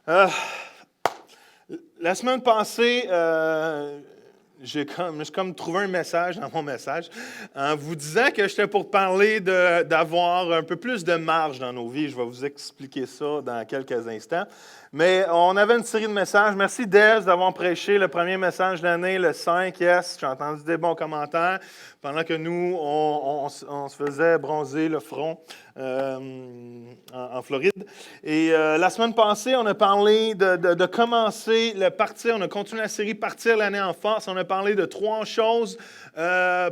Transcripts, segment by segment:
Euh, la semaine passée, j'ai comme trouvé un message dans mon message en vous disant que j'étais pour parler d'avoir un peu plus de marge dans nos vies. Je vais vous expliquer ça dans quelques instants. Mais on avait une série de messages. Merci Des d'avoir prêché le premier message de l'année, le 5. Yes, j'ai entendu des bons commentaires pendant que nous, on se faisait bronzer le front en Floride. Et la semaine passée, on a parlé de commencer le partir. On a continué la série Partir l'année en force. On a parlé de 3 choses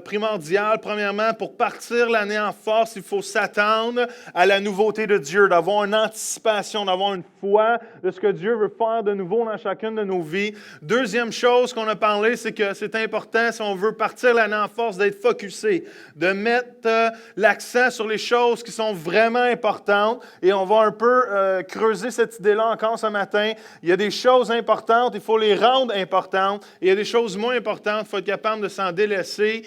primordiales. Premièrement, pour partir l'année en force, il faut s'attendre à la nouveauté de Dieu, d'avoir une anticipation, d'avoir une foi de ce que Dieu veut faire de nouveau dans chacune de nos vies. Deuxième chose qu'on a parlé, c'est que c'est important, si on veut partir l'année en force, d'être focusé, de mettre l'accent sur les choses qui sont vraiment importantes. Et on va un peu creuser cette idée-là encore ce matin. Il y a des choses importantes, il faut les rendre importantes. Et il y a des choses moins importantes, il faut être capable de s'en délaisser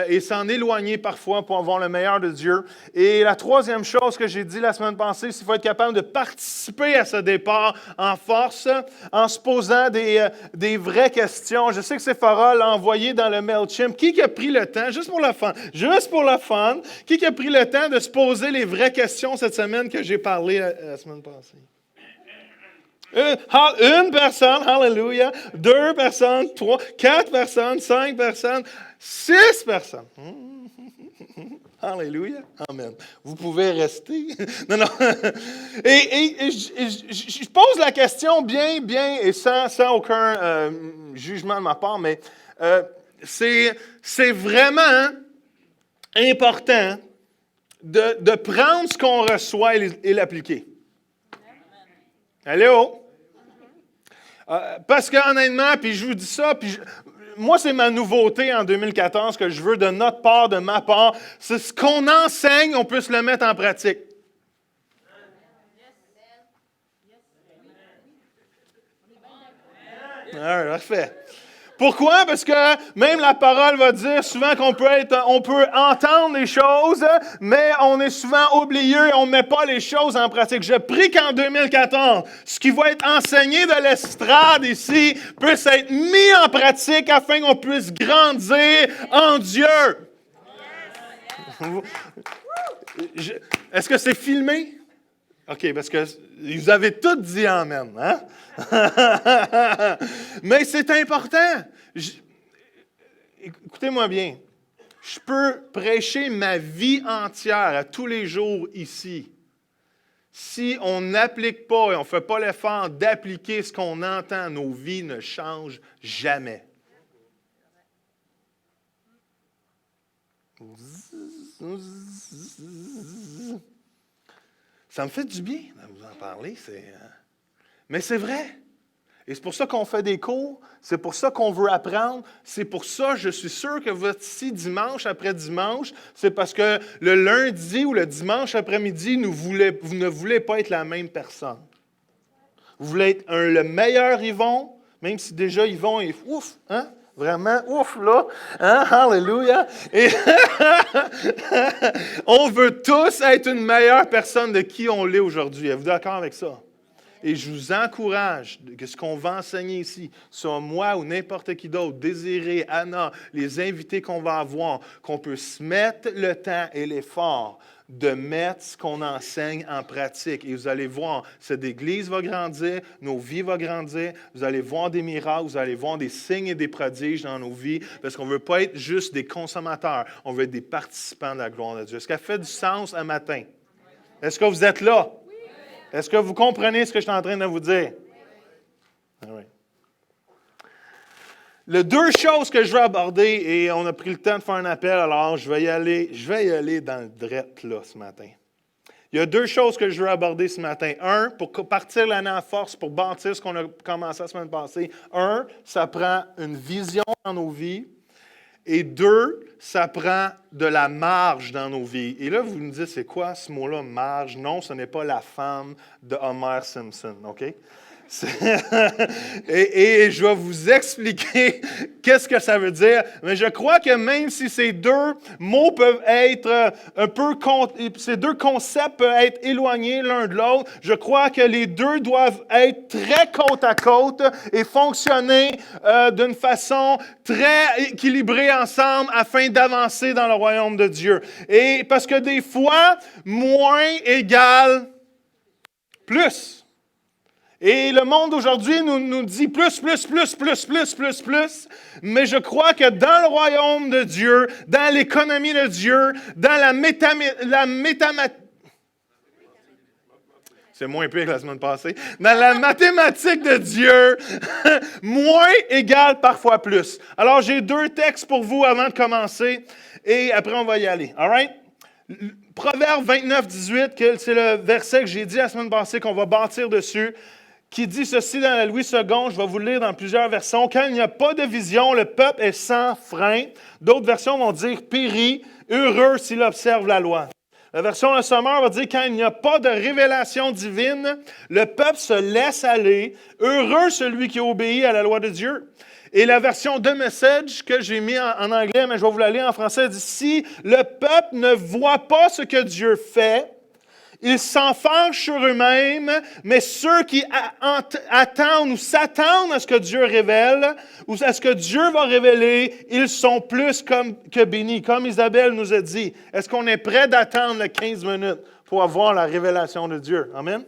et s'en éloigner parfois pour avoir le meilleur de Dieu. Et la troisième chose que j'ai dit la semaine passée, c'est qu'il faut être capable de participer à ce départ en force, en se posant des vraies questions. Je sais que Sephora l'a envoyé dans le MailChimp. Qui a pris le temps, juste pour le fun, qui a pris le temps de se poser les vraies questions cette semaine que j'ai parlé la semaine passée? Une personne, hallelujah. 2 personnes, 3, 4 personnes, 5 personnes, 6 personnes. Alléluia. Amen. Vous pouvez rester. Non. Et je pose la question bien, et sans aucun jugement de ma part, mais c'est vraiment important de prendre ce qu'on reçoit et l'appliquer. Allô? Parce qu'honnêtement, puis je vous dis ça, moi, c'est ma nouveauté en 2014 que je veux de notre part, de ma part. C'est ce qu'on enseigne, on peut se le mettre en pratique. Parfait. Pourquoi? Parce que même la parole va dire souvent qu'on peut entendre les choses, mais on est souvent oublié et on ne met pas les choses en pratique. Je prie qu'en 2014, ce qui va être enseigné de l'estrade ici puisse être mis en pratique afin qu'on puisse grandir en Dieu. Est-ce que c'est filmé? OK, parce que vous avez tout dit amen, hein? Mais c'est important. Écoutez-moi bien. Je peux prêcher ma vie entière à tous les jours ici. Si on n'applique pas et on ne fait pas l'effort d'appliquer ce qu'on entend, nos vies ne changent jamais. Ça me fait du bien de vous en parler. Mais c'est vrai. Et c'est pour ça qu'on fait des cours. C'est pour ça qu'on veut apprendre. C'est pour ça, je suis sûr que vous êtes ici dimanche après dimanche. C'est parce que le lundi ou le dimanche après-midi, vous ne voulez pas être la même personne. Vous voulez être le meilleur Yvon, même si déjà Yvon est ouf, hein? Vraiment, ouf, là. Hein? Alléluia. Et on veut tous être une meilleure personne de qui on l'est aujourd'hui. Êtes-vous d'accord avec ça? Et je vous encourage que ce qu'on va enseigner ici, soit moi ou n'importe qui d'autre, Désiré, Anna, les invités qu'on va avoir, qu'on peut se mettre le temps et l'effort de mettre ce qu'on enseigne en pratique. Et vous allez voir, cette Église va grandir, nos vies vont grandir, vous allez voir des miracles, vous allez voir des signes et des prodiges dans nos vies, parce qu'on ne veut pas être juste des consommateurs, on veut être des participants de la gloire de Dieu. Est-ce que ça fait du sens un matin? Est-ce que vous êtes là? Est-ce que vous comprenez ce que je suis en train de vous dire? Right. Les 2 choses que je veux aborder, et on a pris le temps de faire un appel, alors je vais y aller dans le direct là ce matin. Il y a 2 choses que je veux aborder ce matin. 1, pour partir l'année en force, pour bâtir ce qu'on a commencé la semaine passée. 1, ça prend une vision dans nos vies. Et 2, ça prend de la marge dans nos vies. Et là, vous me dites, c'est quoi ce mot-là, marge? Non, ce n'est pas la femme de Homer Simpson, OK? Et je vais vous expliquer qu'est-ce que ça veut dire. Mais je crois que même si ces deux mots peuvent être ces deux concepts peuvent être éloignés l'un de l'autre, je crois que les deux doivent être très côte à côte et fonctionner d'une façon très équilibrée ensemble afin d'avancer dans le royaume de Dieu. Et parce que des fois, moins égale plus. Et le monde aujourd'hui nous dit plus, mais je crois que dans le royaume de Dieu, dans l'économie de Dieu, dans la c'est moins pire que la semaine passée. Dans la mathématique de Dieu, moins égale parfois plus. Alors, j'ai deux textes pour vous avant de commencer et après, on va y aller. All right? Proverbe 29, 18, c'est le verset que j'ai dit la semaine passée qu'on va bâtir dessus, qui dit ceci dans la Louis II, je vais vous le lire dans plusieurs versions. Quand il n'y a pas de vision, le peuple est sans frein. D'autres versions vont dire périt, heureux s'il observe la loi. La version Le Sommeur va dire quand il n'y a pas de révélation divine, le peuple se laisse aller, heureux celui qui obéit à la loi de Dieu. Et la version The Message que j'ai mis en anglais, mais je vais vous la lire en français, dit si le peuple ne voit pas ce que Dieu fait, ils s'enfargent sur eux-mêmes, mais ceux qui attendent ou s'attendent à ce que Dieu révèle, ou à ce que Dieu va révéler, ils sont plus que bénis. Comme Isabelle nous a dit, est-ce qu'on est prêt d'attendre les 15 minutes pour avoir la révélation de Dieu? Amen?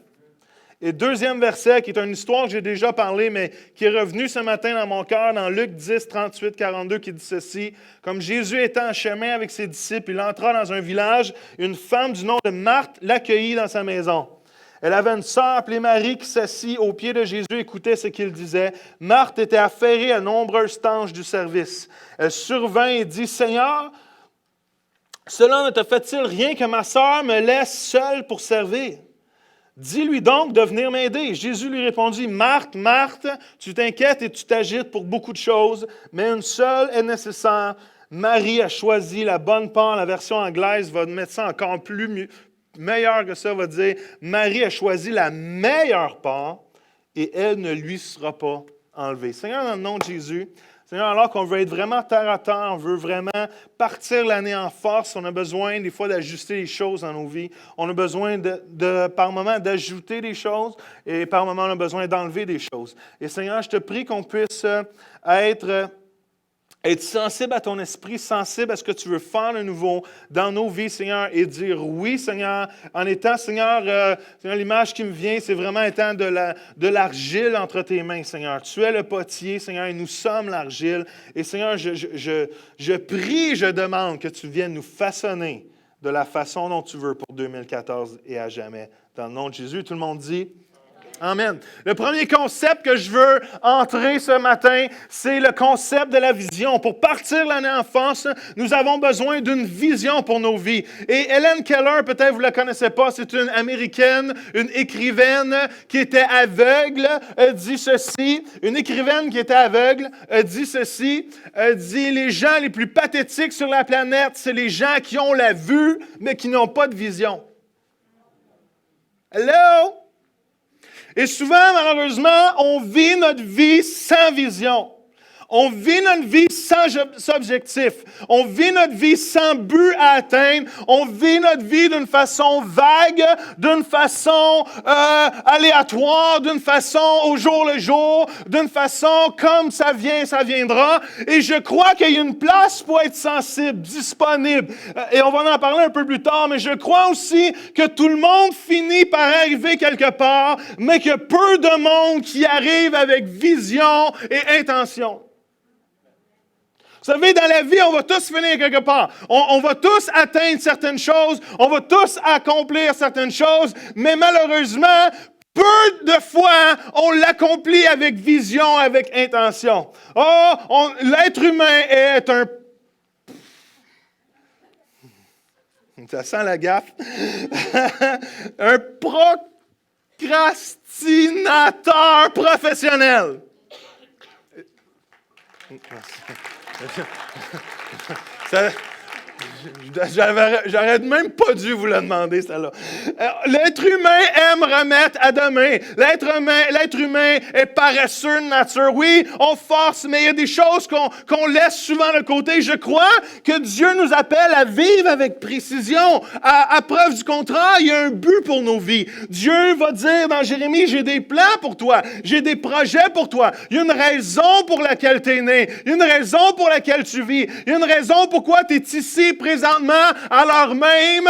Et deuxième verset, qui est une histoire que j'ai déjà parlé, mais qui est revenue ce matin dans mon cœur, dans Luc 10, 38, 42, qui dit ceci. Comme Jésus était en chemin avec ses disciples, il entra dans un village. Une femme du nom de Marthe l'accueillit dans sa maison. Elle avait une sœur appelée Marie qui s'assit aux pieds de Jésus et écoutait ce qu'il disait. Marthe était affairée à nombreuses tâches du service. Elle survint et dit, « Seigneur, cela ne te fait-il rien que ma sœur me laisse seule pour servir? » Dis-lui donc de venir m'aider. Jésus lui répondit, Marthe, Marthe, tu t'inquiètes et tu t'agites pour beaucoup de choses, mais une seule est nécessaire. Marie a choisi la bonne part. La version anglaise va mettre ça encore meilleur que ça, va dire, Marie a choisi la meilleure part et elle ne lui sera pas enlevée. Seigneur, dans le nom de Jésus, Seigneur, alors qu'on veut être vraiment terre à terre, on veut vraiment partir l'année en force, on a besoin des fois d'ajuster les choses dans nos vies. On a besoin par moments d'ajouter des choses et par moments on a besoin d'enlever des choses. Et Seigneur, je te prie qu'on puisse être sensible à ton esprit, sensible à ce que tu veux faire de nouveau dans nos vies, Seigneur, et dire oui, Seigneur, en étant, Seigneur, l'image qui me vient, c'est vraiment étant de l'argile entre tes mains, Seigneur. Tu es le potier, Seigneur, et nous sommes l'argile. Et Seigneur, je prie, je demande que tu viennes nous façonner de la façon dont tu veux pour 2014 et à jamais. Dans le nom de Jésus, tout le monde dit... Amen. Le premier concept que je veux entrer ce matin, c'est le concept de la vision. Pour partir l'année en force, nous avons besoin d'une vision pour nos vies. Et Helen Keller, peut-être vous ne la connaissez pas, c'est une Américaine, une écrivaine qui était aveugle, dit ceci. Une écrivaine qui était aveugle dit ceci, dit les gens les plus pathétiques sur la planète, c'est les gens qui ont la vue, mais qui n'ont pas de vision. Hello? Et souvent, malheureusement, on vit notre vie sans vision. On vit notre vie sans objectif. On vit notre vie sans but à atteindre. On vit notre vie d'une façon vague, d'une façon aléatoire, d'une façon au jour le jour, d'une façon comme ça vient, ça viendra. Et je crois qu'il y a une place pour être sensible, disponible. Et on va en parler un peu plus tard, mais je crois aussi que tout le monde finit par arriver quelque part, mais qu'il y a peu de monde qui arrive avec vision et intention. Vous savez, dans la vie, on va tous finir quelque part. On va tous atteindre certaines choses, on va tous accomplir certaines choses, mais malheureusement, peu de fois, on l'accomplit avec vision, avec intention. Oh, l'être humain est un... Ça sent la gaffe. Un procrastinateur professionnel. J'aurais même pas dû vous le demander, celle-là. L'être humain aime remettre à demain. L'être humain est paresseux de nature. Oui, on force, mais il y a des choses qu'on laisse souvent de côté. Je crois que Dieu nous appelle à vivre avec précision. À preuve du contraire, il y a un but pour nos vies. Dieu va dire dans Jérémie, j'ai des plans pour toi. J'ai des projets pour toi. Il y a une raison pour laquelle tu es né. Il y a une raison pour laquelle tu vis. Il y a une raison pourquoi tu es ici présentement, à l'heure même,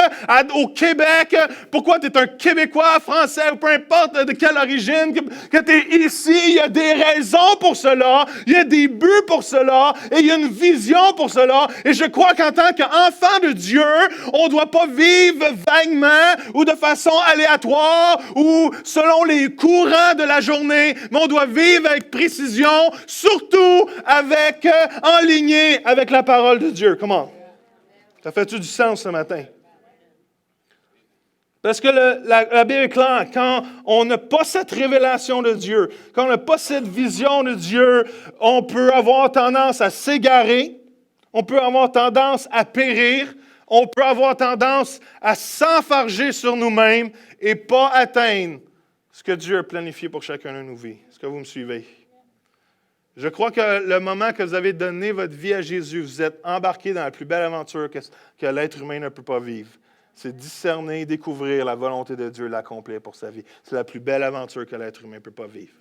au Québec. Pourquoi tu es un Québécois, Français, ou peu importe de quelle origine, que tu es ici. Il y a des raisons pour cela. Il y a des buts pour cela. Et il y a une vision pour cela. Et je crois qu'en tant qu'enfant de Dieu, on ne doit pas vivre vaguement ou de façon aléatoire ou selon les courants de la journée, mais on doit vivre avec précision, surtout en lignée avec la parole de Dieu. Comment? Ça fait-tu du sens ce matin? Parce que la Bible est claire, quand on n'a pas cette révélation de Dieu, quand on n'a pas cette vision de Dieu, on peut avoir tendance à s'égarer, on peut avoir tendance à périr, on peut avoir tendance à s'enfarger sur nous-mêmes et pas atteindre ce que Dieu a planifié pour chacun de nos vies. Est-ce que vous me suivez? Je crois que le moment que vous avez donné votre vie à Jésus, vous êtes embarqué dans la plus belle aventure que l'être humain ne peut pas vivre. C'est discerner, découvrir la volonté de Dieu, l'accomplir pour sa vie. C'est la plus belle aventure que l'être humain ne peut pas vivre.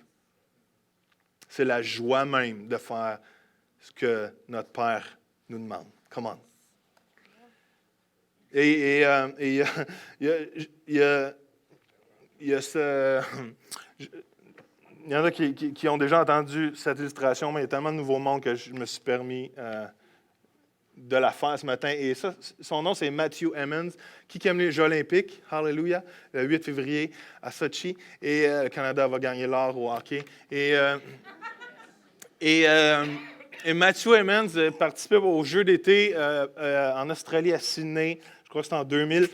C'est la joie même de faire ce que notre Père nous demande. Come on. Et il y en a qui ont déjà entendu cette illustration, mais il y a tellement de nouveaux mondes que je me suis permis de la faire ce matin. Et ça, son nom, c'est Matthew Emmons, qui aime les Jeux olympiques. Hallelujah. Le 8 février à Sochi. Et le Canada va gagner l'or au hockey. Et Matthew Emmons participait aux Jeux d'été en Australie, à Sydney. Je crois que c'était en 2000.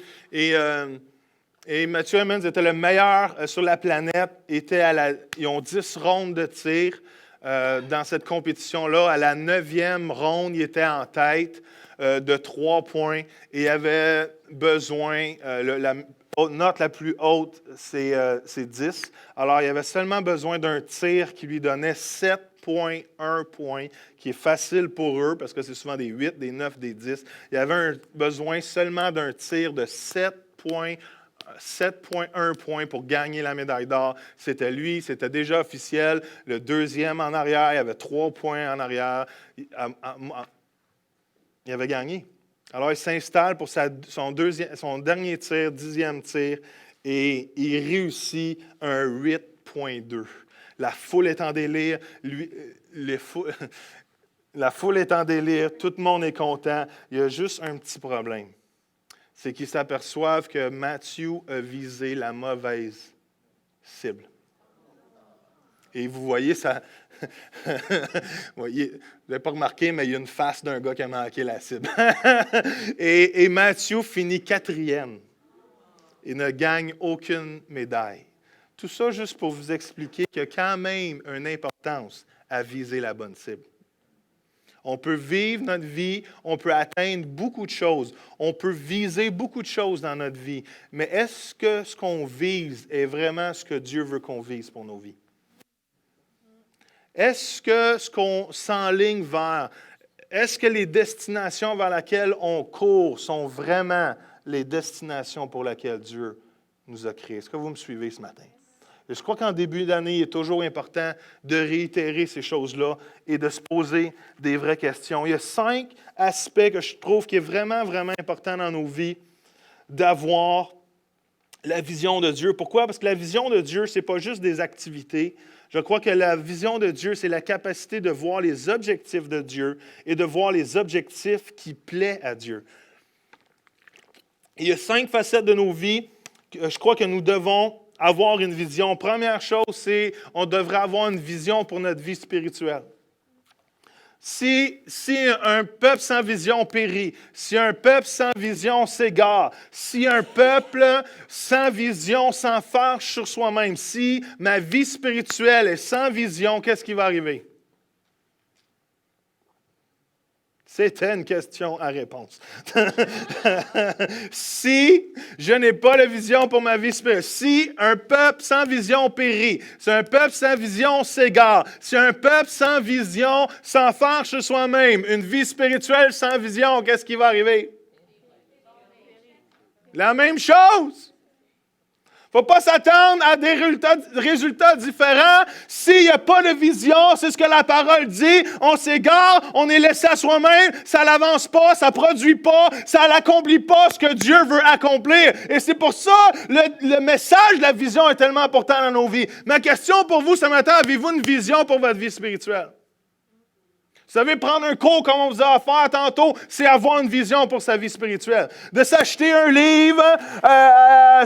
Et Matthew Emmons était le meilleur sur la planète. Ils ont 10 rondes de tir dans cette compétition-là. À la 9e ronde, il était en tête de 3 points. Et il avait besoin, la note la plus haute, c'est 10. Alors, il avait seulement besoin d'un tir qui lui donnait 7,1 points, qui est facile pour eux, parce que c'est souvent des 8, des 9, des 10. Il avait besoin seulement d'un tir de 7,1 points pour gagner la médaille d'or. C'était lui, c'était déjà officiel. Le deuxième en arrière, il avait 3 points en arrière. Il avait gagné. Alors, il s'installe pour son dernier tir, 10e tir, et il réussit un 8,2. La foule est en délire. La foule est en délire. Tout le monde est content. Il y a juste un petit problème. C'est qu'ils s'aperçoivent que Matthew a visé la mauvaise cible. Et vous voyez ça. Vous n'avez pas remarqué, mais il y a une face d'un gars qui a manqué la cible. et Matthew finit 4e. Il ne gagne aucune médaille. Tout ça juste pour vous expliquer qu'il y a quand même une importance à viser la bonne cible. On peut vivre notre vie, on peut atteindre beaucoup de choses, on peut viser beaucoup de choses dans notre vie, mais est-ce que ce qu'on vise est vraiment ce que Dieu veut qu'on vise pour nos vies? Est-ce que ce qu'on s'enligne vers, est-ce que les destinations vers lesquelles on court sont vraiment les destinations pour lesquelles Dieu nous a créés? Est-ce que vous me suivez ce matin? Et je crois qu'en début d'année, il est toujours important de réitérer ces choses-là et de se poser des vraies questions. Il y a 5 aspects que je trouve qui est vraiment, vraiment important dans nos vies d'avoir la vision de Dieu. Pourquoi? Parce que la vision de Dieu, ce n'est pas juste des activités. Je crois que la vision de Dieu, c'est la capacité de voir les objectifs de Dieu et de voir les objectifs qui plaisent à Dieu. Il y a 5 facettes de nos vies que je crois que nous devons avoir une vision. Première chose, c'est on devrait avoir une vision pour notre vie spirituelle. Si un peuple sans vision périt, si un peuple sans vision s'égare, si un peuple sans vision s'enfarge sur soi-même, si ma vie spirituelle est sans vision, qu'est-ce qui va arriver? C'était une question à réponse. Si je n'ai pas de vision pour ma vie spirituelle, si un peuple sans vision périt, si un peuple sans vision s'égare, si un peuple sans vision s'enfarge sur soi-même, une vie spirituelle sans vision, qu'est-ce qui va arriver? La même chose. Il ne faut pas s'attendre à des résultats différents. S'il n'y a pas de vision, c'est ce que la parole dit, on s'égare, on est laissé à soi-même, ça n'avance pas, ça ne produit pas, ça n'accomplit pas ce que Dieu veut accomplir. Et c'est pour ça le message de la vision est tellement important dans nos vies. Ma question pour vous ce matin, avez-vous une vision pour votre vie spirituelle? Vous savez, prendre un cours comme on vous a offert tantôt, c'est avoir une vision pour sa vie spirituelle. De s'acheter un livre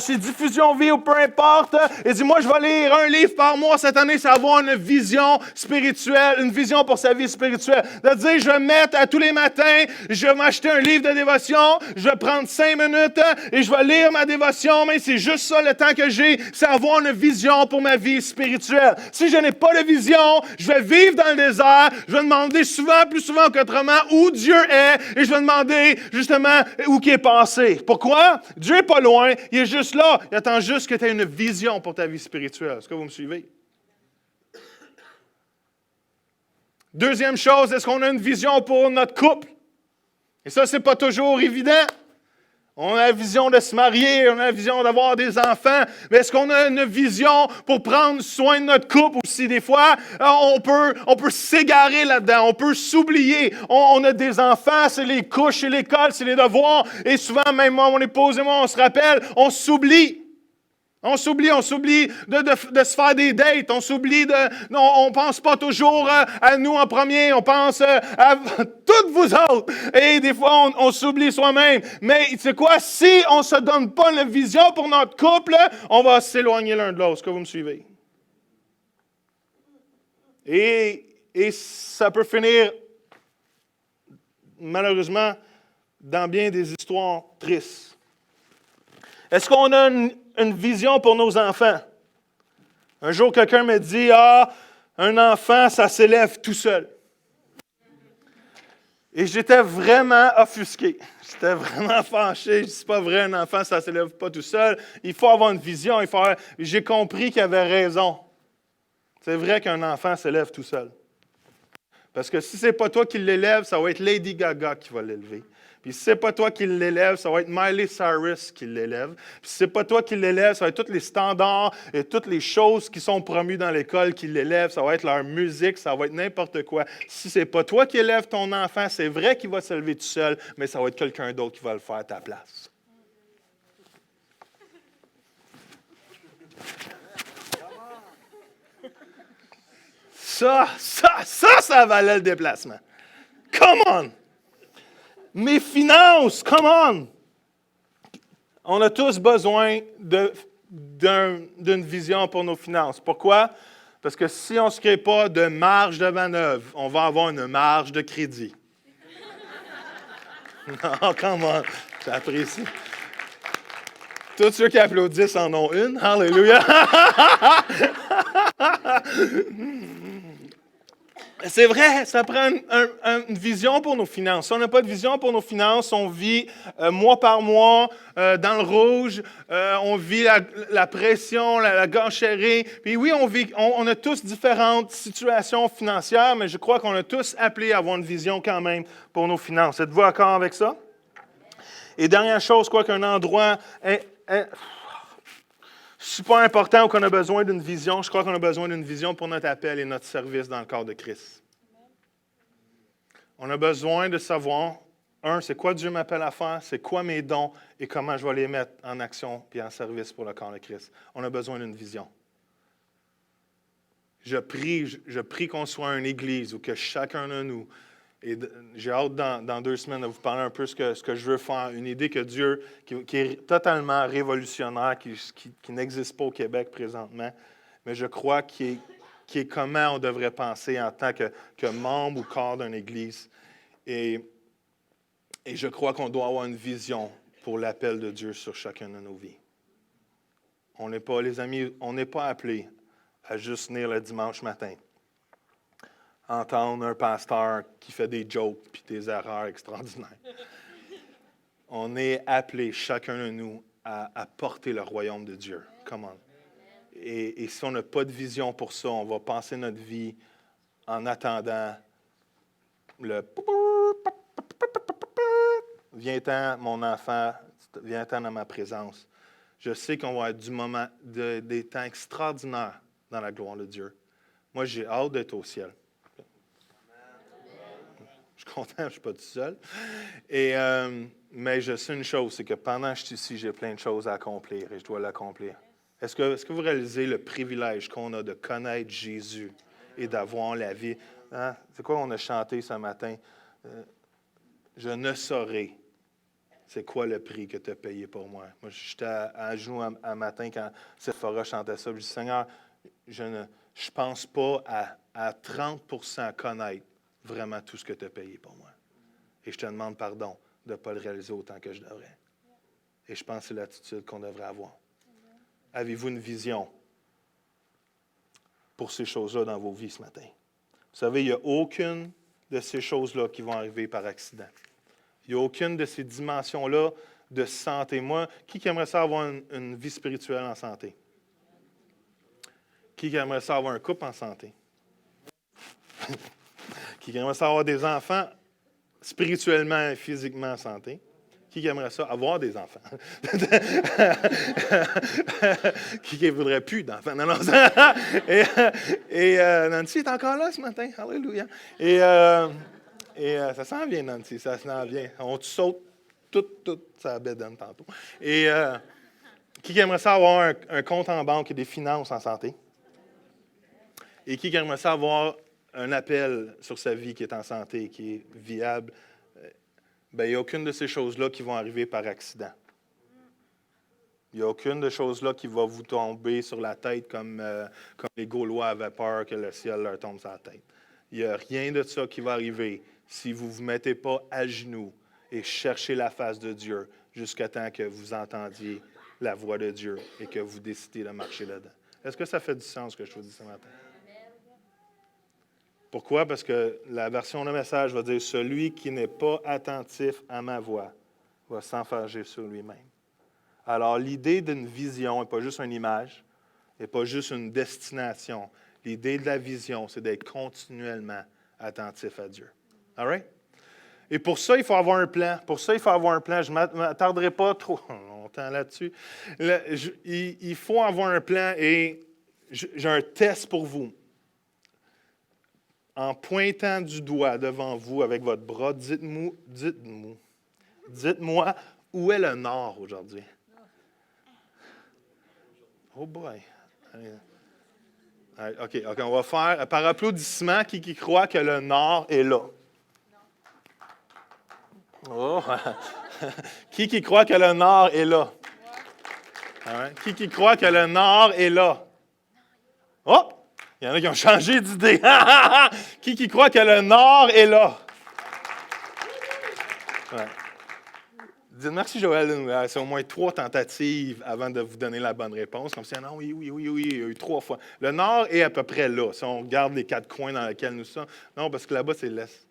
chez Diffusion Vie ou peu importe, et dire, moi, je vais lire un livre par mois cette année, c'est avoir une vision spirituelle, une vision pour sa vie spirituelle. De dire, je vais mettre à tous les matins, je vais m'acheter un livre de dévotion, je vais prendre 5 minutes et je vais lire ma dévotion, mais c'est juste ça le temps que j'ai, c'est avoir une vision pour ma vie spirituelle. Si je n'ai pas de vision, je vais vivre dans le désert, je vais demander plus souvent qu'autrement, où Dieu est, et je vais demander justement où il est passé. Pourquoi? Dieu n'est pas loin, il est juste là. Il attend juste que tu aies une vision pour ta vie spirituelle. Est-ce que vous me suivez? Deuxième chose, est-ce qu'on a une vision pour notre couple? Et ça, c'est pas toujours évident. On a la vision de se marier, on a la vision d'avoir des enfants, mais est-ce qu'on a une vision pour prendre soin de notre couple aussi? Des fois, on peut s'égarer là-dedans, on peut s'oublier. On a des enfants, c'est les couches, c'est l'école, c'est les devoirs, et souvent, même moi, mon épouse et moi, on se rappelle, on s'oublie. On s'oublie de se faire des dates, on ne pense pas toujours à nous en premier, on pense à toutes vous autres. Et des fois, on s'oublie soi-même. Mais c'est quoi? Si on ne se donne pas une vision pour notre couple, on va s'éloigner l'un de l'autre. Est-ce que vous me suivez? Et ça peut finir, malheureusement, dans bien des histoires tristes. Est-ce qu'on a une vision pour nos enfants? Un jour, quelqu'un me dit, un enfant, ça s'élève tout seul. Et j'étais vraiment offusqué. J'étais vraiment fâché. Je dis, c'est pas vrai, un enfant, ça ne s'élève pas tout seul. Il faut avoir une vision. J'ai compris qu'il avait raison. C'est vrai qu'un enfant s'élève tout seul. Parce que si ce n'est pas toi qui l'élève, ça va être Lady Gaga qui va l'élever. Puis si ce n'est pas toi qui l'élève, ça va être Miley Cyrus qui l'élève. Puis si ce n'est pas toi qui l'élève, ça va être tous les standards et toutes les choses qui sont promues dans l'école qui l'élèvent. Ça va être leur musique, ça va être n'importe quoi. Si ce n'est pas toi qui élève ton enfant, c'est vrai qu'il va se lever tout seul, mais ça va être quelqu'un d'autre qui va le faire à ta place. Ça valait le déplacement. Come on! Mes finances, come on! On a tous besoin d'une vision pour nos finances. Pourquoi? Parce que si on ne se crée pas de marge de manœuvre, on va avoir une marge de crédit. Non, come on! J'apprécie. Tous ceux qui applaudissent en ont une. Alléluia! C'est vrai, ça prend une vision pour nos finances. Si on n'a pas de vision pour nos finances, on vit mois par mois dans le rouge, on vit la pression, la gâcherie. Puis oui, on a tous différentes situations financières, mais je crois qu'on a tous appelé à avoir une vision quand même pour nos finances. Êtes-vous d'accord avec ça? Et dernière chose, je crois qu'un endroit super important où on a besoin d'une vision, je crois qu'on a besoin d'une vision pour notre appel et notre service dans le corps de Christ. On a besoin de savoir, c'est quoi Dieu m'appelle à faire, c'est quoi mes dons et comment je vais les mettre en action et en service pour le corps de Christ. On a besoin d'une vision. Je prie qu'on soit une église où que chacun de nous, et j'ai hâte dans 2 semaines de vous parler un peu ce que je veux faire, une idée que Dieu, qui est totalement révolutionnaire, qui n'existe pas au Québec présentement, mais je crois qui est comment on devrait penser en tant que membre ou corps d'une église. Et je crois qu'on doit avoir une vision pour l'appel de Dieu sur chacune de nos vies. On n'est pas appelés à juste venir le dimanche matin. entendre un pasteur qui fait des jokes puis des erreurs extraordinaires. On est appelés, chacun de nous, à porter le royaume de Dieu. Come on. Et si on n'a pas de vision pour ça, on va passer notre vie en attendant le « Viens-t'en, mon enfant, viens-t'en dans ma présence ». Je sais qu'on va être des temps extraordinaires dans la gloire de Dieu. Moi, j'ai hâte d'être au ciel. Je suis content, je ne suis pas tout seul. Mais je sais une chose, c'est que pendant que je suis ici, j'ai plein de choses à accomplir et je dois l'accomplir. Est-ce que vous réalisez le privilège qu'on a de connaître Jésus et d'avoir la vie? Hein? C'est quoi on a chanté ce matin? Je ne saurais c'est quoi le prix que tu as payé pour moi. Moi, j'étais à genoux un matin quand Sephora chantait ça. Je dis, Seigneur, je ne pense pas à 30% connaître vraiment tout ce que tu as payé pour moi. Et je te demande pardon de ne pas le réaliser autant que je devrais. Et je pense que c'est l'attitude qu'on devrait avoir. Avez-vous une vision pour ces choses-là dans vos vies ce matin? Vous savez, il n'y a aucune de ces choses-là qui vont arriver par accident. Il n'y a aucune de ces dimensions-là de santé. Moi, qui aimerait ça avoir une vie spirituelle en santé? Qui aimerait ça avoir un couple en santé? Qui aimerait ça avoir des enfants spirituellement et physiquement en santé? Qui aimerait ça avoir des enfants? Qui ne voudrait plus d'enfants? Non, non. Et Nancy est encore là ce matin. Alléluia. Et ça s'en vient, Nancy, ça s'en vient. On te saute toute sa bédaine tantôt. Et qui aimerait ça avoir un compte en banque et des finances en santé? Et qui aimerait ça avoir un appel sur sa vie qui est en santé, qui est viable? Bien, il n'y a aucune de ces choses-là qui vont arriver par accident. Il n'y a aucune de ces choses-là qui va vous tomber sur la tête comme les Gaulois avaient peur que le ciel leur tombe sur la tête. Il n'y a rien de ça qui va arriver si vous ne vous mettez pas à genoux et cherchez la face de Dieu jusqu'à temps que vous entendiez la voix de Dieu et que vous décidez de marcher dedans. Est-ce que ça fait du sens ce que je vous dis ce matin? Pourquoi? Parce que la version de message va dire « Celui qui n'est pas attentif à ma voix va s'enfarger sur lui-même ». Alors, l'idée d'une vision n'est pas juste une image, n'est pas juste une destination. L'idée de la vision, c'est d'être continuellement attentif à Dieu. All right? Et pour ça, il faut avoir un plan. Pour ça, il faut avoir un plan. Je ne m'attarderai pas trop longtemps là-dessus. Il faut avoir un plan et j'ai un test pour vous. En pointant du doigt devant vous avec votre bras, dites-moi, où est le nord aujourd'hui? Oh boy. OK, on va faire par applaudissement qui croit que le nord est là. Oh. Qui croit que le nord est là? Right. Qui croit que le nord est là? Oh! Il y en a qui ont changé d'idée. Qui croit que le nord est là? Ouais. Dites merci, Joël. C'est au moins 3 tentatives avant de vous donner la bonne réponse. Comme si, non, oui, il y a eu 3 fois. Le nord est à peu près là. Si on regarde les 4 coins dans lesquels nous sommes. Non, parce que là-bas, c'est l'est.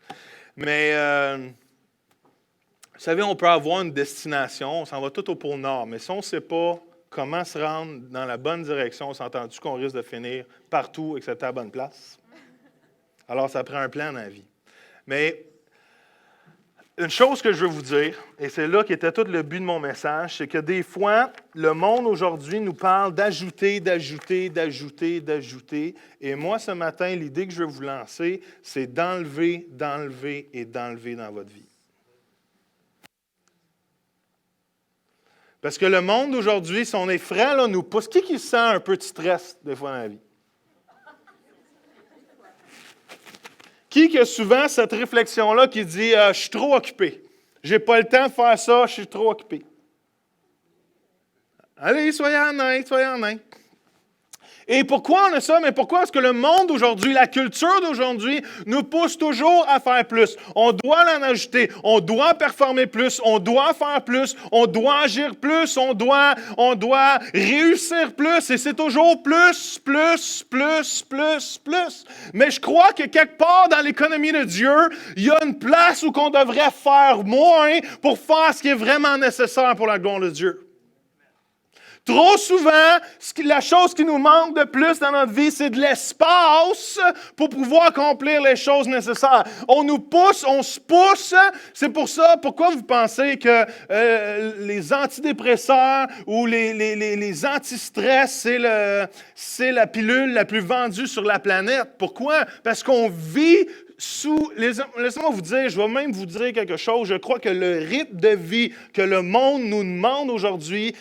Mais, vous savez, on peut avoir une destination. On s'en va tout au pôle nord. Mais si on ne sait pas comment se rendre dans la bonne direction, on s'entend-tu qu'on risque de finir partout excepté à la bonne place? Alors, ça prend un plan dans la vie. Mais une chose que je veux vous dire, et c'est là qu'était tout le but de mon message, c'est que des fois, le monde aujourd'hui nous parle d'ajouter. Et moi, ce matin, l'idée que je veux vous lancer, c'est d'enlever dans votre vie. Parce que le monde d'aujourd'hui, son effroi, là, nous pousse. Qui sent un peu de stress des fois dans la vie? Qui a souvent cette réflexion-là qui dit « Je suis trop occupé. Je n'ai pas le temps de faire ça, je suis trop occupé. » Allez, soyez honnête. Et pourquoi on a ça? Mais pourquoi est-ce que le monde d'aujourd'hui, la culture d'aujourd'hui, nous pousse toujours à faire plus? On doit l'en ajouter, on doit performer plus, on doit faire plus, on doit agir plus, on doit réussir plus, et c'est toujours plus, plus, plus, plus, plus. Mais je crois que quelque part dans l'économie de Dieu, il y a une place où on devrait faire moins pour faire ce qui est vraiment nécessaire pour la gloire de Dieu. Trop souvent, la chose qui nous manque de plus dans notre vie, c'est de l'espace pour pouvoir accomplir les choses nécessaires. On nous pousse, on se pousse. C'est pour ça, pourquoi vous pensez que les antidépresseurs ou les antistress, c'est la pilule la plus vendue sur la planète? Pourquoi? Parce qu'on vit laissez-moi vous dire, je vais même vous dire quelque chose. Je crois que le rythme de vie que le monde nous demande aujourd'hui,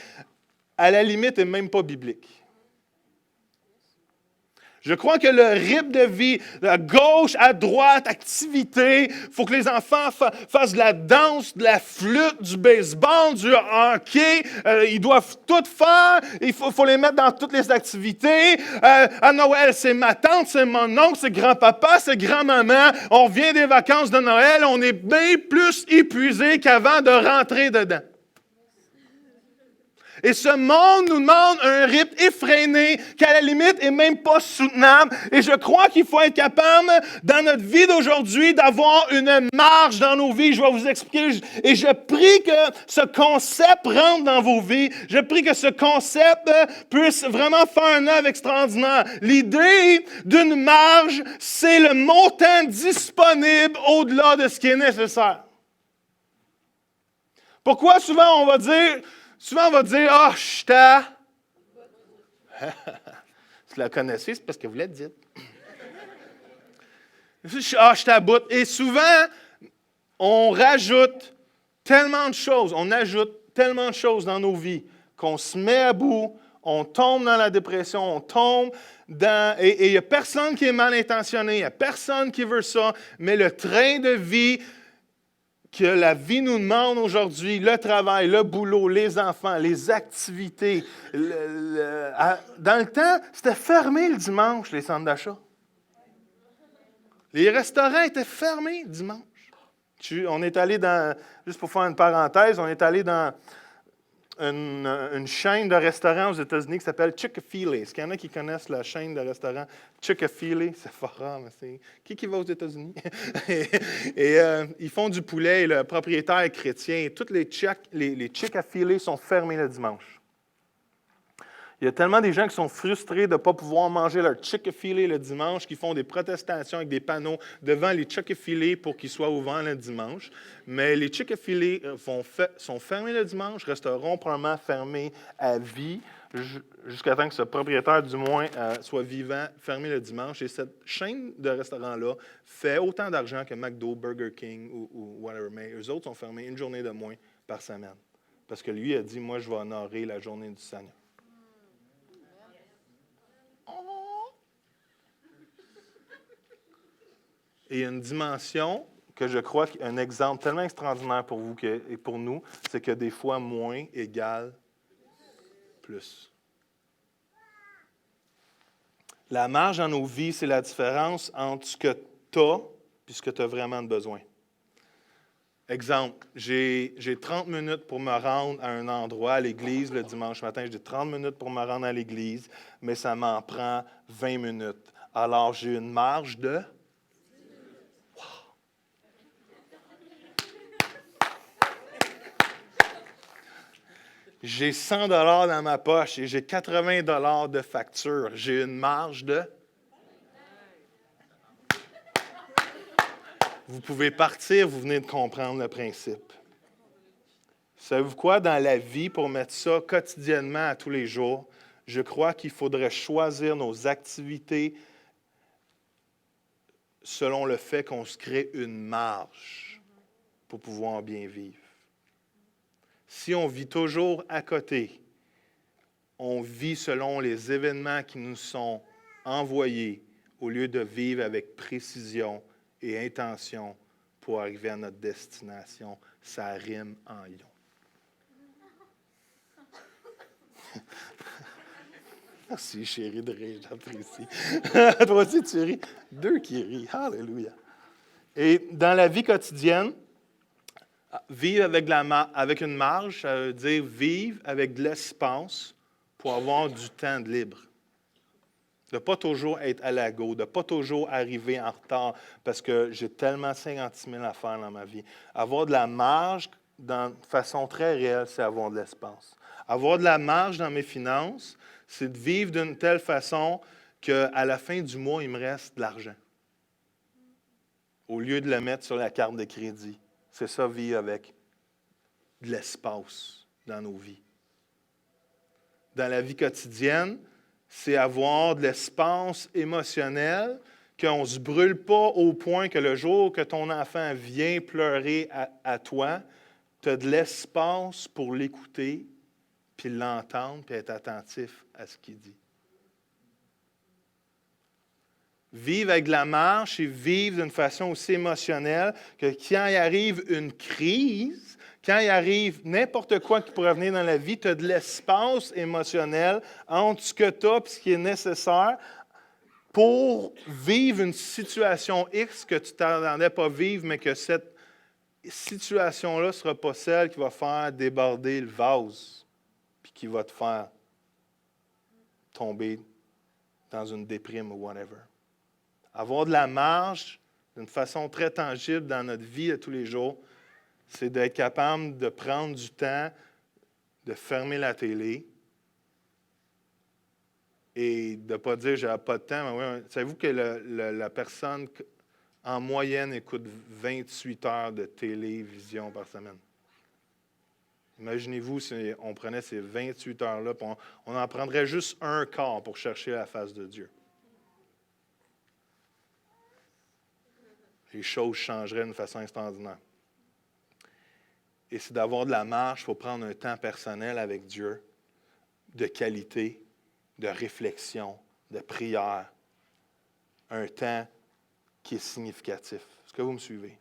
à la limite, n'est même pas biblique. Je crois que le rythme de vie, à gauche, à droite, activité, il faut que les enfants fassent de la danse, de la flûte, du baseball, du hockey. Ils doivent tout faire. Il faut les mettre dans toutes les activités. À Noël, c'est ma tante, c'est mon oncle, c'est grand-papa, c'est grand-maman. On revient des vacances de Noël, on est bien plus épuisé qu'avant de rentrer dedans. Et ce monde nous demande un rythme effréné qui, à la limite, n'est même pas soutenable. Et je crois qu'il faut être capable, dans notre vie d'aujourd'hui, d'avoir une marge dans nos vies. Je vais vous expliquer. Et je prie que ce concept rentre dans vos vies. Je prie que ce concept puisse vraiment faire un œuvre extraordinaire. L'idée d'une marge, c'est le montant disponible au-delà de ce qui est nécessaire. Pourquoi souvent on va dire... Souvent, on va dire « Ah, je suis à... » Si vous la connaissez, c'est parce que vous l'êtes dit. « Ah, je suis à bout. » Et souvent, on rajoute tellement de choses, on ajoute tellement de choses dans nos vies qu'on se met à bout, on tombe dans la dépression, on tombe dans... Et il n'y a personne qui est mal intentionné, il n'y a personne qui veut ça, mais le train de vie que la vie nous demande aujourd'hui, le travail, le boulot, les enfants, les activités. Dans le temps, c'était fermé le dimanche, les centres d'achat. Les restaurants étaient fermés le dimanche. On est allé dans, juste pour faire une parenthèse, on est allé dans une chaîne de restaurants aux États-Unis qui s'appelle Chick-fil-A. Est-ce qu'il y en a qui connaissent la chaîne de restaurants Chick-fil-A? C'est fort rare, mais c'est... Qui va aux États-Unis? et ils font du poulet et le propriétaire est chrétien. Et tous les Chick-fil-A sont fermés le dimanche. Il y a tellement des gens qui sont frustrés de ne pas pouvoir manger leur Chick-fil-A le dimanche, qui font des protestations avec des panneaux devant les Chick-fil-A pour qu'ils soient ouverts le dimanche. Mais les Chick-fil-A sont fermés le dimanche, resteront probablement fermés à vie, jusqu'à temps que ce propriétaire, du moins, soit vivant, fermé le dimanche. Et cette chaîne de restaurants-là fait autant d'argent que McDo, Burger King ou whatever. Mais eux autres sont fermés une journée de moins par semaine. Parce que lui a dit, moi, je vais honorer la journée du Seigneur. Et il y a une dimension que je crois qu'un exemple tellement extraordinaire pour vous et pour nous, c'est que des fois, moins égale plus. La marge dans nos vies, c'est la différence entre ce que tu as et ce que tu as vraiment besoin. Exemple, j'ai 30 minutes pour me rendre à un endroit, à l'église, le dimanche matin. J'ai 30 minutes pour me rendre à l'église, mais ça m'en prend 20 minutes. Alors, j'ai une marge de... J'ai 100 $ dans ma poche et j'ai 80 $ de facture. J'ai une marge de... Vous pouvez partir, vous venez de comprendre le principe. Savez-vous quoi? Dans la vie, pour mettre ça quotidiennement à tous les jours, je crois qu'il faudrait choisir nos activités selon le fait qu'on se crée une marge pour pouvoir bien vivre. Si on vit toujours à côté, on vit selon les événements qui nous sont envoyés au lieu de vivre avec précision et intention pour arriver à notre destination. Ça rime en lion. Merci, chérie, de rire, j'apprécie. Toi aussi, tu ris. Deux qui rient. Alléluia. Et dans la vie quotidienne, vivre avec une marge, ça veut dire vivre avec de l'espace pour avoir du temps de libre. De ne pas toujours être à la go, de ne pas toujours arriver en retard parce que j'ai tellement 56 000 affaires dans ma vie. Avoir de la marge, de façon très réelle, c'est avoir de l'espace. Avoir de la marge dans mes finances, c'est de vivre d'une telle façon qu'à la fin du mois, il me reste de l'argent. Au lieu de le mettre sur la carte de crédit. C'est ça, vivre avec de l'espace dans nos vies. Dans la vie quotidienne, c'est avoir de l'espace émotionnel, qu'on ne se brûle pas au point que le jour que ton enfant vient pleurer à toi, tu as de l'espace pour l'écouter, puis l'entendre, puis être attentif à ce qu'il dit. Vivre avec de la marche et vivre d'une façon aussi émotionnelle que quand il arrive une crise, quand il arrive n'importe quoi qui pourrait venir dans la vie, tu as de l'espace émotionnel entre ce que tu as et ce qui est nécessaire pour vivre une situation X que tu ne t'attendais pas vivre, mais que cette situation-là ne sera pas celle qui va faire déborder le vase puis qui va te faire tomber dans une déprime ou whatever. Avoir de la marge d'une façon très tangible dans notre vie de tous les jours, c'est d'être capable de prendre du temps, de fermer la télé et de ne pas dire « j'ai pas de temps ». Mais oui, savez-vous que la personne, en moyenne, écoute 28 heures de télévision par semaine? Imaginez-vous si on prenait ces 28 heures-là, on en prendrait juste un quart pour chercher la face de Dieu. Les choses changeraient d'une façon extraordinaire. Et c'est d'avoir de la marche, il faut prendre un temps personnel avec Dieu, de qualité, de réflexion, de prière. Un temps qui est significatif. Est-ce que vous me suivez?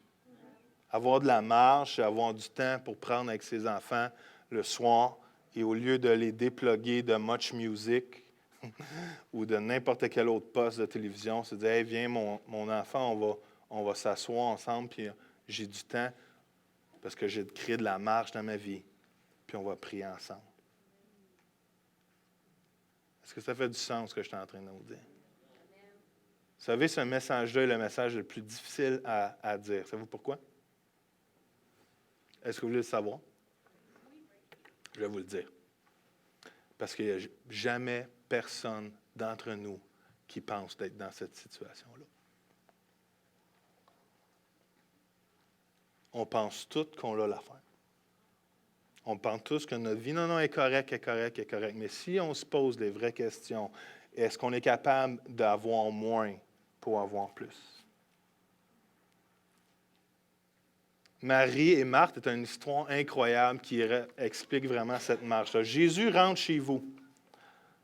Avoir de la marche, c'est avoir du temps pour prendre avec ses enfants le soir et au lieu de les déploguer de Much Music ou de n'importe quel autre poste de télévision, c'est de dire « Hey, viens mon enfant, on va s'asseoir ensemble, puis j'ai du temps parce que j'ai créé de la marche dans ma vie, puis on va prier ensemble. » Est-ce que ça fait du sens ce que je suis en train de vous dire? Vous savez, ce message-là est le message le plus difficile à dire. Savez-vous pourquoi? Est-ce que vous voulez le savoir? Je vais vous le dire. Parce qu'il n'y a jamais personne d'entre nous qui pense d'être dans cette situation-là. On pense tous qu'on a l'affaire. On pense tous que notre vie, non, est correcte, est correcte, est correcte. Mais si on se pose des vraies questions, est-ce qu'on est capable d'avoir moins pour avoir plus? Marie et Marthe est une histoire incroyable qui explique vraiment cette marche-là. Jésus rentre chez vous.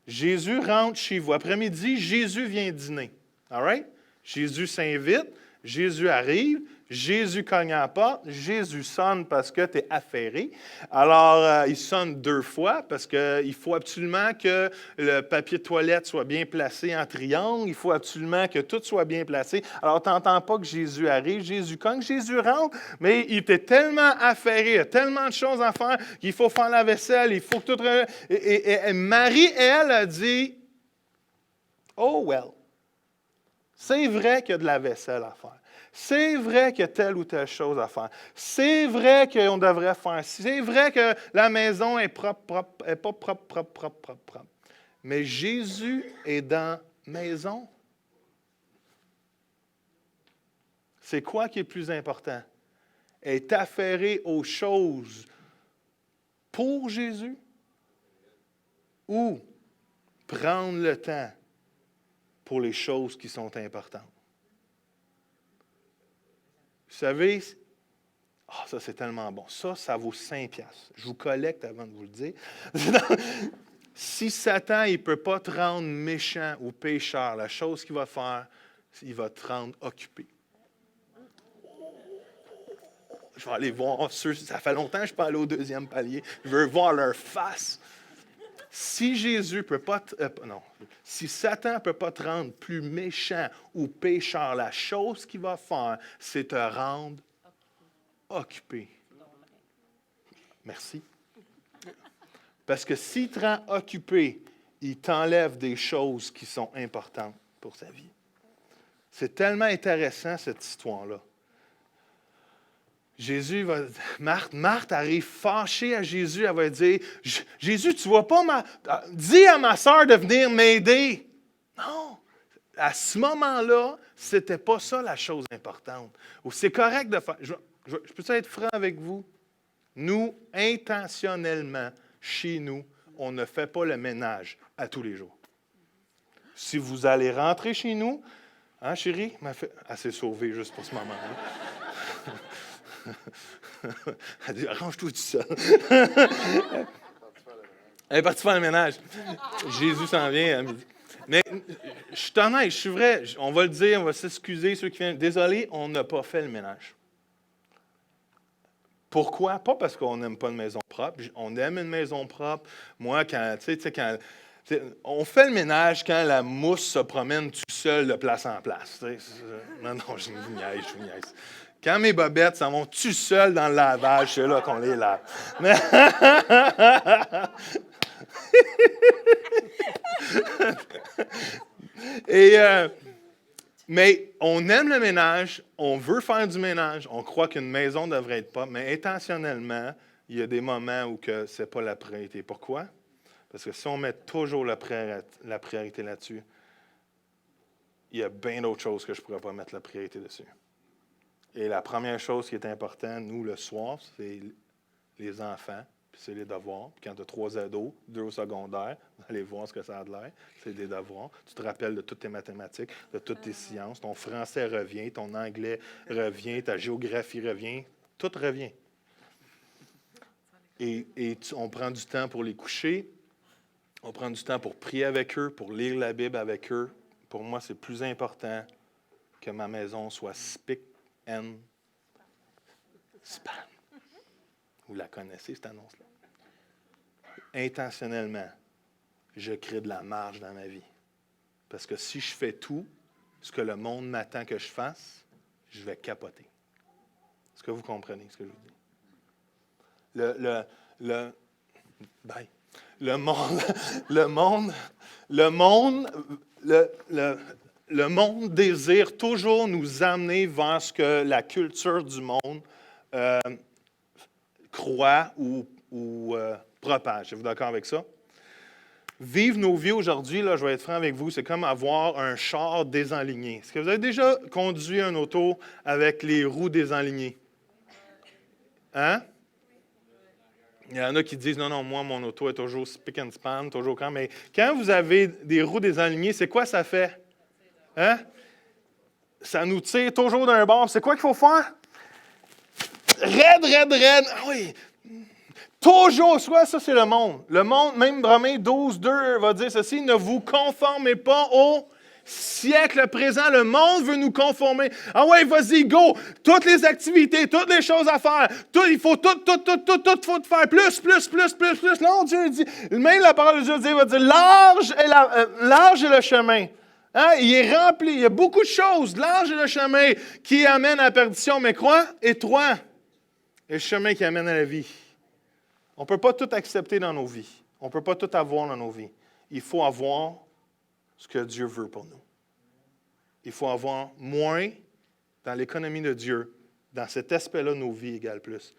Jésus rentre chez vous. Après-midi, Jésus vient dîner. All right? Jésus s'invite, Jésus arrive, Jésus cogne à la porte, Jésus sonne parce que tu es affairé. Alors, il sonne 2 fois parce qu'il faut absolument que le papier de toilette soit bien placé en triangle. Il faut absolument que tout soit bien placé. Alors, tu n'entends pas que Jésus arrive, Jésus cogne, Jésus rentre, mais il était tellement affairé, il y a tellement de choses à faire qu'il faut faire la vaisselle, il faut que tout... Et Marie, elle, a dit, « Oh well, c'est vrai qu'il y a de la vaisselle à faire. C'est vrai qu'il y a telle ou telle chose à faire. C'est vrai qu'on devrait faire. C'est vrai que la maison est propre, est pas propre. Mais Jésus est dans la maison. C'est quoi qui est plus important? Être affairé aux choses pour Jésus ou prendre le temps pour les choses qui sont importantes? Vous savez, ça c'est tellement bon. Ça vaut 5 piastres. Je vous collecte avant de vous le dire. Si Satan, il ne peut pas te rendre méchant ou pécheur, la chose qu'il va faire, il va te rendre occupé. Je vais aller voir ceux, ça fait longtemps que je ne suis pas allé au 2e palier. Je veux voir leur face. Si Jésus peut pas, non, si Satan ne peut pas te rendre plus méchant ou pécheur, la chose qu'il va faire, c'est te rendre occupé. Merci. Parce que s'il te rend occupé, il t'enlève des choses qui sont importantes pour sa vie. C'est tellement intéressant, cette histoire-là. Marthe arrive fâchée à Jésus, elle va dire, Jésus, tu ne vois pas dis à ma sœur de venir m'aider. Non, à ce moment-là, ce n'était pas ça la chose importante. Ou c'est correct de faire. Je peux être franc avec vous? Nous, intentionnellement, chez nous, on ne fait pas le ménage à tous les jours. Si vous allez rentrer chez nous, hein, chérie? Elle s'est sauvée juste pour ce moment-là. Elle dit, arrange-toi tout seul. Elle est partie faire le ménage. Jésus s'en vient à midi. Mais je suis honnête, je suis vrai. On va le dire, on va s'excuser, ceux qui viennent. Désolé, on n'a pas fait le ménage. Pourquoi? Pas parce qu'on n'aime pas une maison propre. On aime une maison propre. Moi, on fait le ménage quand la mousse se promène tout seul de place en place. Non, je vous niaise. Quand mes bobettes s'en vont tout seuls dans le lavage, c'est là qu'on les lave. Mais on aime le ménage, on veut faire du ménage, on croit qu'une maison devrait être propre, mais intentionnellement, il y a des moments où ce n'est pas la priorité. Pourquoi? Parce que si on met toujours la priorité là-dessus, il y a bien d'autres choses que je ne pourrais pas mettre la priorité dessus. Et la première chose qui est importante, nous, le soir, c'est les enfants, puis c'est les devoirs. Puis quand tu as 3 ados, 2 au secondaire, vous allez voir ce que ça a de l'air. C'est des devoirs. Tu te rappelles de toutes tes mathématiques, de toutes tes sciences. Ton français revient, ton anglais revient, ta géographie revient. Tout revient. Et on prend du temps pour les coucher. On prend du temps pour prier avec eux, pour lire la Bible avec eux. Pour moi, c'est plus important que ma maison soit spick and span. Vous la connaissez, cette annonce-là. Intentionnellement, je crée de la marge dans ma vie. Parce que si je fais tout ce que le monde m'attend que je fasse, je vais capoter. Est-ce que vous comprenez ce que je vous dis? Le monde désire toujours nous amener vers ce que la culture du monde croit ou propage. Êtes-vous d'accord avec ça? Vivre nos vies aujourd'hui, là, je vais être franc avec vous, c'est comme avoir un char désenligné. Est-ce que vous avez déjà conduit un auto avec les roues désenlignées? Hein? Il y en a qui disent, non, moi, mon auto est toujours spick and span, toujours quand. Mais quand vous avez des roues désenlignées, c'est quoi ça fait? Hein? Ça nous tire toujours d'un bord. C'est quoi qu'il faut faire? Raide. Oui. Toujours, soit ça, c'est le monde. Le monde, même Romains 12:2 va dire ceci, ne vous conformez pas au siècle présent. Le monde veut nous conformer. Ah ouais, vas-y, go! Toutes les activités, toutes les choses à faire. Il faut tout faire. Plus. Non, Dieu dit, même la parole de Dieu va dire, large est le chemin. Hein? Il est rempli, il y a beaucoup de choses. Large est le chemin qui amène à la perdition, mais quoi? Étroit est le chemin qui amène à la vie. On ne peut pas tout accepter dans nos vies. On ne peut pas tout avoir dans nos vies. Il faut avoir ce que Dieu veut pour nous. Il faut avoir moins dans l'économie de Dieu. Dans cet aspect-là, nos vies égale plus.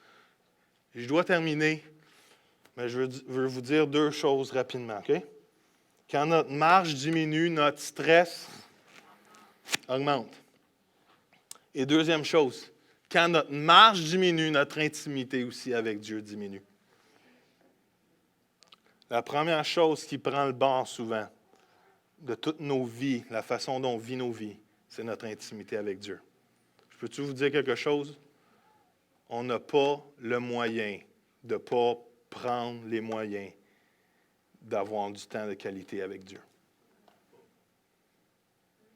Je dois terminer, mais je veux vous dire 2 choses rapidement, OK? Quand notre marge diminue, notre stress augmente. Et deuxième chose, quand notre marge diminue, notre intimité aussi avec Dieu diminue. La première chose qui prend le bord souvent de toutes nos vies, la façon dont on vit nos vies, c'est notre intimité avec Dieu. Je peux-tu vous dire quelque chose? On n'a pas le moyen de ne pas prendre les moyens d'avoir du temps de qualité avec Dieu.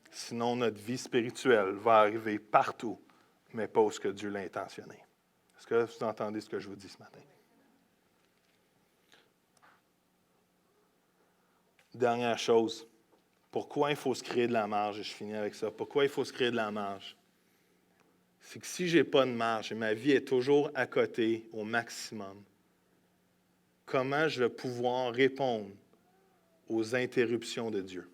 Sinon, notre vie spirituelle va arriver partout, mais pas où ce que Dieu l'a intentionné. Est-ce que vous entendez ce que je vous dis ce matin? Dernière chose. Pourquoi il faut se créer de la marge? Et je finis avec ça. Pourquoi il faut se créer de la marge? C'est que si je n'ai pas de marge et ma vie est toujours à côté au maximum, comment je vais pouvoir répondre aux interruptions de Dieu?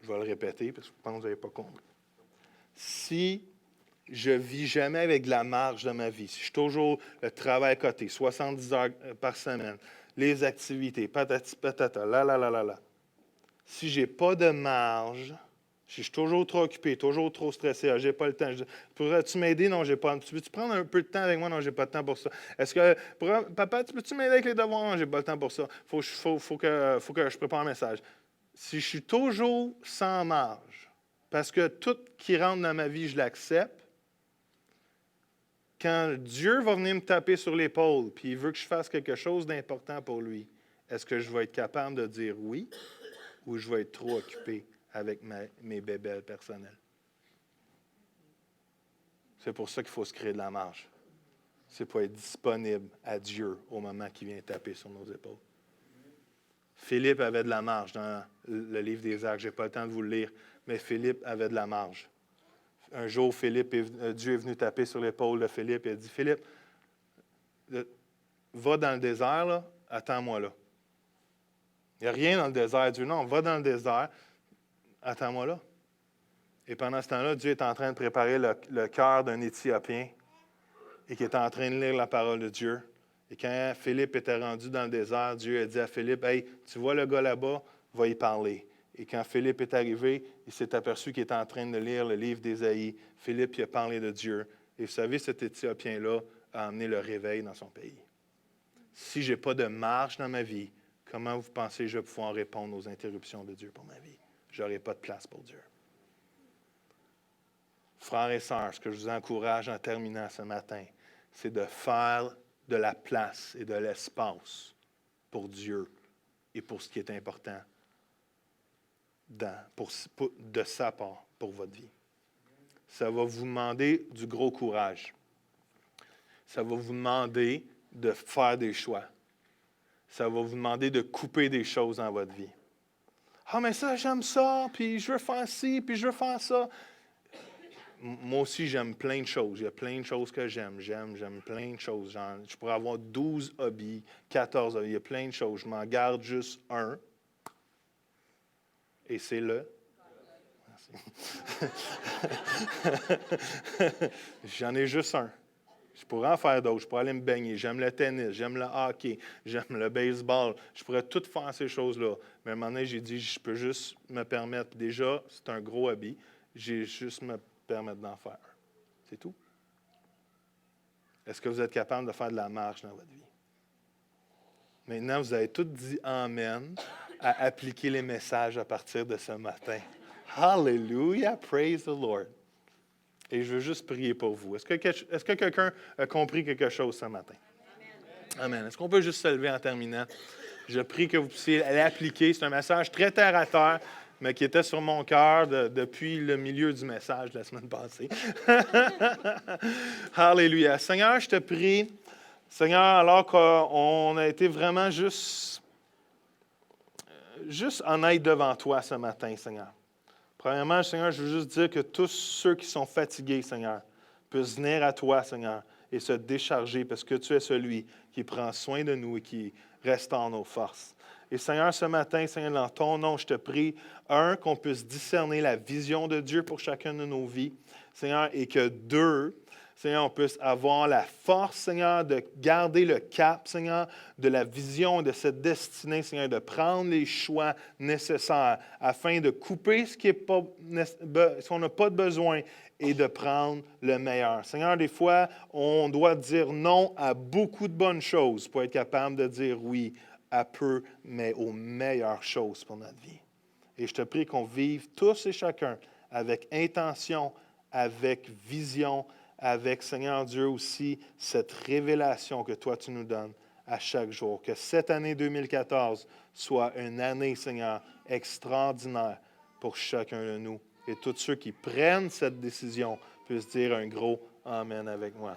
Je vais le répéter parce que je pense que vous n'avez pas compris. Si je ne vis jamais avec de la marge dans ma vie, si je suis toujours le travail à côté, 70 heures par semaine, les activités, patati patata, là. Si je n'ai pas de marge, si je suis toujours trop occupé, toujours trop stressé, je n'ai pas le temps. Pourrais-tu m'aider? Non, j'ai pas. Tu peux-tu prendre un peu de temps avec moi? Non, j'ai pas de temps pour ça. Papa, tu peux-tu m'aider avec les devoirs? Non, j'ai pas le temps pour ça. Faut que je prépare un message. Si je suis toujours sans marge, parce que tout qui rentre dans ma vie, je l'accepte, quand Dieu va venir me taper sur l'épaule, puis il veut que je fasse quelque chose d'important pour lui, est-ce que je vais être capable de dire oui ou je vais être trop occupé avec mes bébelles personnelles? C'est pour ça qu'il faut se créer de la marge. C'est pour être disponible à Dieu au moment qu'il vient taper sur nos épaules. Philippe avait de la marge dans le livre des Actes. Je n'ai pas le temps de vous le lire, mais Philippe avait de la marge. Un jour, Dieu est venu taper sur l'épaule de Philippe et a dit, Philippe, va dans le désert, là, attends-moi là. Il n'y a rien dans le désert. Dieu, non, va dans le désert, attends-moi là. Et pendant ce temps-là, Dieu est en train de préparer le cœur d'un Éthiopien et qui est en train de lire la parole de Dieu. Et quand Philippe était rendu dans le désert, Dieu a dit à Philippe, « Hey, tu vois le gars là-bas, va y parler. » Et quand Philippe est arrivé, il s'est aperçu qu'il était en train de lire le livre d'Ésaïe. Philippe, il a parlé de Dieu. Et vous savez, cet Éthiopien-là a amené le réveil dans son pays. Si je n'ai pas de marge dans ma vie, comment vous pensez que je vais pouvoir répondre aux interruptions de Dieu pour ma vie? Je n'aurai pas de place pour Dieu. Frères et sœurs, ce que je vous encourage en terminant ce matin, c'est de faire de la place et de l'espace pour Dieu et pour ce qui est important de sa part pour votre vie. Ça va vous demander du gros courage. Ça va vous demander de faire des choix. Ça va vous demander de couper des choses dans votre vie. Ah, mais ça, j'aime ça, puis je veux faire ci, puis je veux faire ça. Moi aussi, j'aime plein de choses. Il y a plein de choses que j'aime. J'aime plein de choses. Je pourrais avoir 12 hobbies, 14 hobbies. Il y a plein de choses. Je m'en garde juste un. Et c'est le. J'en ai juste un. Je pourrais en faire d'autres. Je pourrais aller me baigner. J'aime le tennis, j'aime le hockey, j'aime le baseball. Je pourrais tout faire ces choses-là. Mais à un moment donné, j'ai dit, je peux juste me permettre. Déjà, c'est un gros hobby. J'ai juste me permettre d'en faire un. C'est tout. Est-ce que vous êtes capable de faire de la marche dans votre vie? Maintenant, vous avez tous dit Amen à appliquer les messages à partir de ce matin. Hallelujah, praise the Lord. Et je veux juste prier pour vous. Est-ce que quelqu'un a compris quelque chose ce matin? Amen. Est-ce qu'on peut juste se lever en terminant? Je prie que vous puissiez l'appliquer. C'est un message très terre à terre, mais qui était sur mon cœur depuis le milieu du message la semaine passée. Alléluia. Seigneur, je te prie, Seigneur, alors qu'on a été vraiment juste honnête devant toi ce matin, Seigneur. Premièrement, Seigneur, je veux juste dire que tous ceux qui sont fatigués, Seigneur, puissent venir à toi, Seigneur, et se décharger parce que tu es celui qui prend soin de nous et qui restaure nos forces. Et Seigneur, ce matin, Seigneur, dans ton nom, je te prie, qu'on puisse discerner la vision de Dieu pour chacune de nos vies, Seigneur, et que deux, Seigneur, on puisse avoir la force, Seigneur, de garder le cap, Seigneur, de la vision, de cette destinée, Seigneur, de prendre les choix nécessaires afin de couper ce qu'on n'a pas de besoin et de prendre le meilleur. Seigneur, des fois, on doit dire non à beaucoup de bonnes choses pour être capable de dire oui à peu, mais aux meilleures choses pour notre vie. Et je te prie qu'on vive tous et chacun avec intention, avec vision, avec, Seigneur Dieu, aussi cette révélation que toi, tu nous donnes à chaque jour. Que cette année 2014 soit une année, Seigneur, extraordinaire pour chacun de nous. Et tous ceux qui prennent cette décision puissent dire un gros Amen avec moi.